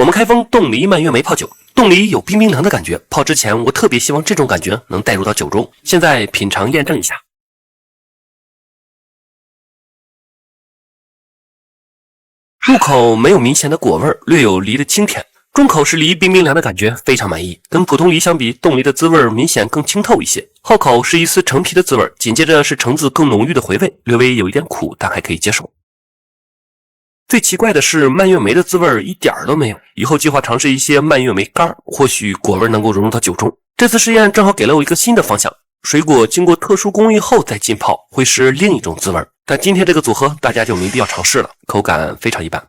我们开封冻梨蔓越莓泡酒。冻梨有冰冰凉的感觉，泡之前我特别希望这种感觉能带入到酒中。现在品尝验证一下。入口没有明显的果味，略有梨的清甜。中口是梨冰冰凉的感觉，非常满意。跟普通梨相比，冻梨的滋味明显更清透一些。后口是一丝橙皮的滋味，紧接着是橙子更浓郁的回味，略微有一点苦，但还可以接受。最奇怪的是蔓越莓的滋味一点都没有，以后计划尝试一些蔓越莓干，或许果味能够融入到酒中。这次试验正好给了我一个新的方向，水果经过特殊工艺后再浸泡，会是另一种滋味。但今天这个组合大家就没必要尝试了，口感非常一般。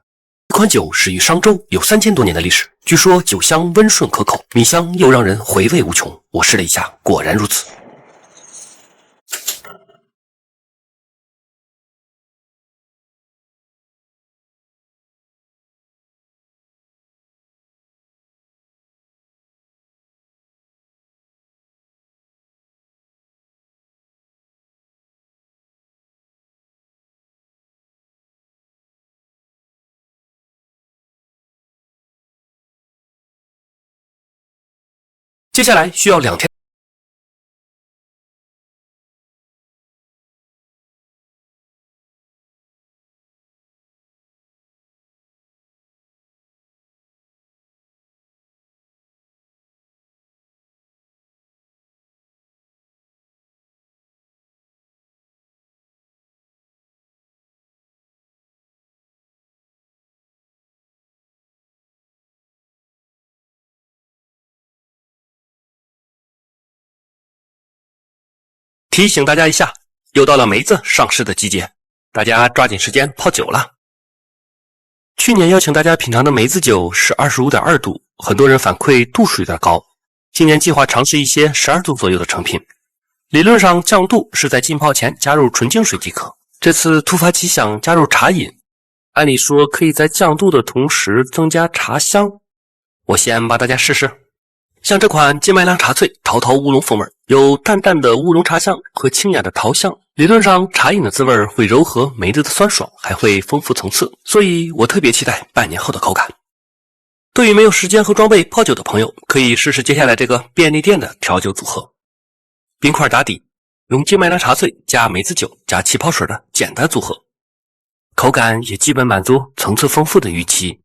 这款酒始于商周，有3000多年的历史，据说酒香温顺可口，米香又让人回味无穷。我试了一下，果然如此。接下来需要2天。提醒大家一下，又到了梅子上市的季节，大家抓紧时间泡酒了。去年邀请大家品尝的梅子酒是 25.2 度，很多人反馈度数有点高。今年计划尝试一些12度左右的成品。理论上降度是在浸泡前加入纯净水即可。这次突发奇想加入茶饮，按理说可以在降度的同时增加茶香。我先帮大家试试。像这款金麦郎茶萃桃桃乌龙风味，有淡淡的乌龙茶香和清雅的桃香。理论上茶饮的滋味会柔和梅子的酸爽，还会丰富层次，所以我特别期待半年后的口感。对于没有时间和装备泡酒的朋友，可以试试接下来这个便利店的调酒组合。冰块打底，用金麦郎茶萃加梅子酒加气泡水的简单组合，口感也基本满足层次丰富的预期。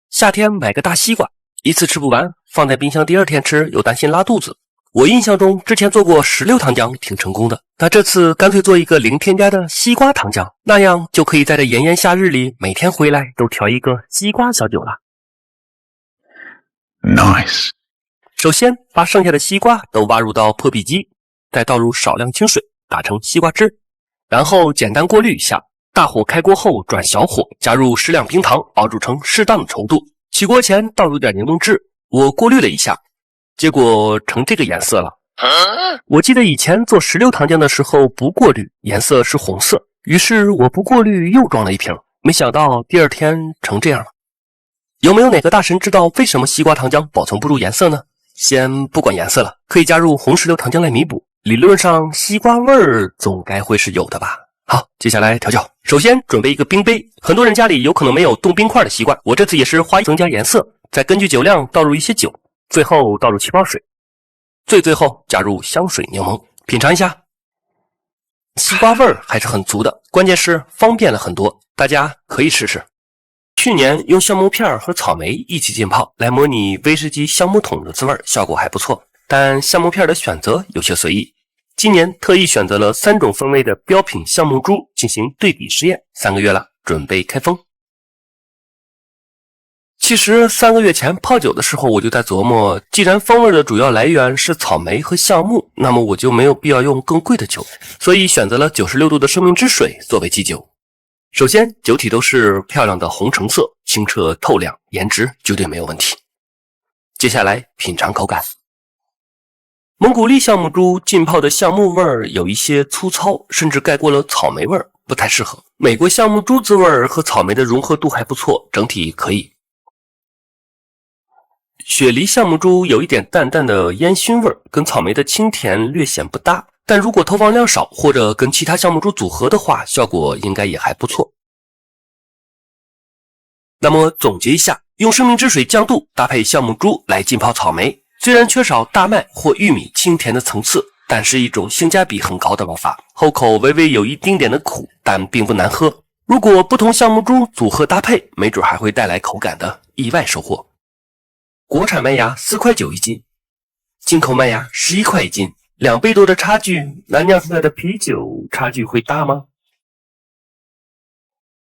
夏天买个大西瓜，一次吃不完，放在冰箱第2天吃又担心拉肚子。我印象中之前做过16糖浆挺成功的，那这次干脆做一个零添加的西瓜糖浆，那样就可以在这炎炎夏日里每天回来都调一个西瓜小酒了。 Nice。 首先把剩下的西瓜都挖入到破壁机，再倒入少量清水打成西瓜汁，然后简单过滤一下，大火开锅后转小火，加入适量冰糖熬煮成适当的稠度。起锅前倒入点柠檬汁，我过滤了一下，结果成这个颜色了。我记得以前做16糖浆的时候不过滤，颜色是红色，于是我不过滤又装了一瓶，没想到第2天成这样了。有没有哪个大神知道为什么西瓜糖浆保存不住颜色呢？先不管颜色了，可以加入红石榴糖浆来弥补，理论上西瓜味儿总该会是有的吧。好，接下来调教。首先准备一个冰杯，很多人家里有可能没有冻冰块的习惯，我这次也是增加颜色，再根据酒量倒入一些酒，最后倒入气泡水，最后加入香水柠檬，品尝一下。西瓜味儿还是很足的，关键是方便了很多，大家可以试试。去年用橡木片和草莓一起浸泡来模拟威士忌橡木桶的滋味，效果还不错，但橡木片的选择有些随意。今年特意选择了3种风味的标品橡木珠进行对比实验，3个月了，准备开封。其实3个月前泡酒的时候，我就在琢磨，既然风味的主要来源是草莓和橡木，那么我就没有必要用更贵的酒，所以选择了96度的生命之水作为基酒。首先酒体都是漂亮的红橙色，清澈透亮，颜值绝对没有问题。接下来品尝口感。蒙古力橡木珠浸泡的橡木味儿有一些粗糙，甚至盖过了草莓味儿，不太适合。美国橡木珠子味儿和草莓的融合度还不错，整体可以。雪梨橡木珠有一点淡淡的烟熏味儿，跟草莓的清甜略显不搭，但如果投放量少或者跟其他橡木珠组合的话，效果应该也还不错。那么总结一下，用生命之水降度搭配橡木珠来浸泡草莓，虽然缺少大麦或玉米清甜的层次，但是一种性价比很高的玩法，后口微微有一丁点的苦，但并不难喝。如果不同橡木珠组合搭配，没准还会带来口感的意外收获。国产麦芽4.9块一斤，进口麦芽11块一斤，2倍多的差距，那酿出来的啤酒差距会大吗？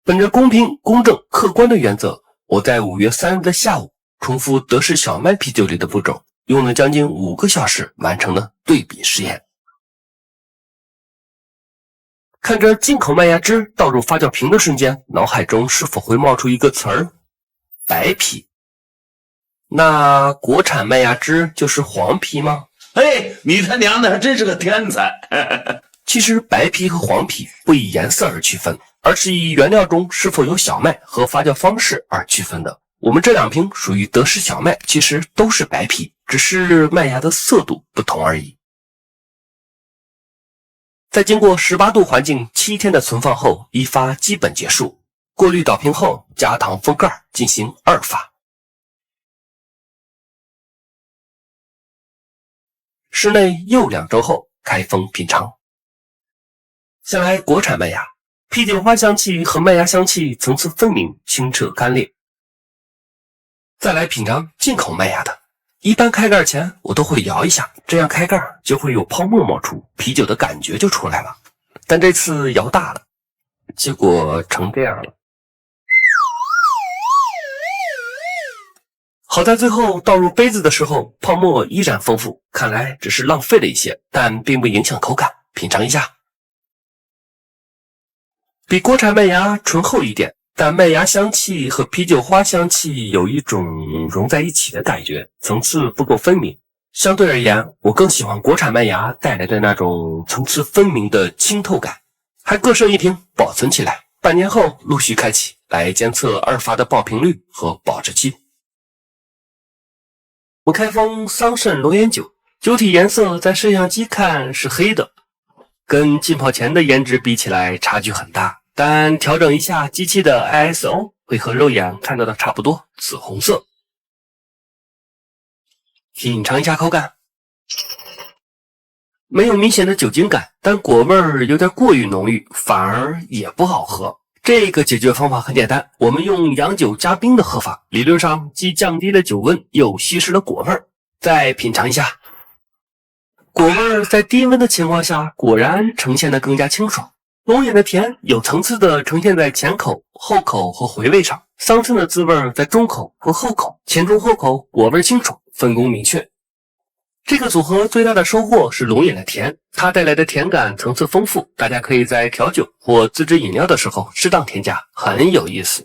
本着公平、公正、客观的原则，我在5月3日的下午重复德式小麦啤酒里的步骤，用了将近5个小时完成了对比实验。看着进口麦芽汁倒入发酵瓶的瞬间，脑海中是否会冒出一个词儿？白啤。那国产麦芽汁就是黄啤吗？嘿，你他娘的真是个天才！其实白啤和黄啤不以颜色而区分，而是以原料中是否有小麦和发酵方式而区分的。我们这2瓶属于德式小麦，其实都是白啤，只是麦芽的色度不同而已。在经过18度环境7天的存放后，一发基本结束。过滤倒瓶后，加糖封盖进行2发。室内又2周后开封品尝。先来国产麦芽，啤酒花香气和麦芽香气层次分明，清澈干裂。再来品尝进口麦芽的，一般开盖前我都会摇一下，这样开盖就会有泡沫冒出，啤酒的感觉就出来了。但这次摇大了，结果成这样了。好在最后倒入杯子的时候，泡沫依然丰富，看来只是浪费了一些，但并不影响口感。品尝一下，比国产麦芽醇厚一点，但麦芽香气和啤酒花香气有一种融在一起的感觉，层次不够分明。相对而言，我更喜欢国产麦芽带来的那种层次分明的清透感。还各设1瓶保存起来，半年后陆续开启来监测2发的爆瓶率和保质期。我开封桑葚龙眼酒，酒体颜色在摄像机看是黑的，跟浸泡前的颜值比起来差距很大，但调整一下机器的 ISO 会和肉眼看到的差不多，紫红色。品尝一下口感，没有明显的酒精感，但果味儿有点过于浓郁，反而也不好喝。这个解决方法很简单，我们用洋酒加冰的喝法，理论上既降低了酒温，又稀释了果味儿。再品尝一下，果味儿在低温的情况下，果然呈现得更加清爽。龙眼的甜有层次的呈现在前口、后口和回味上，桑葚的滋味在中口和后口，前中后口果味清楚，分工明确。这个组合最大的收获是龙眼的甜，它带来的甜感层次丰富，大家可以在调酒或自制饮料的时候适当添加，很有意思。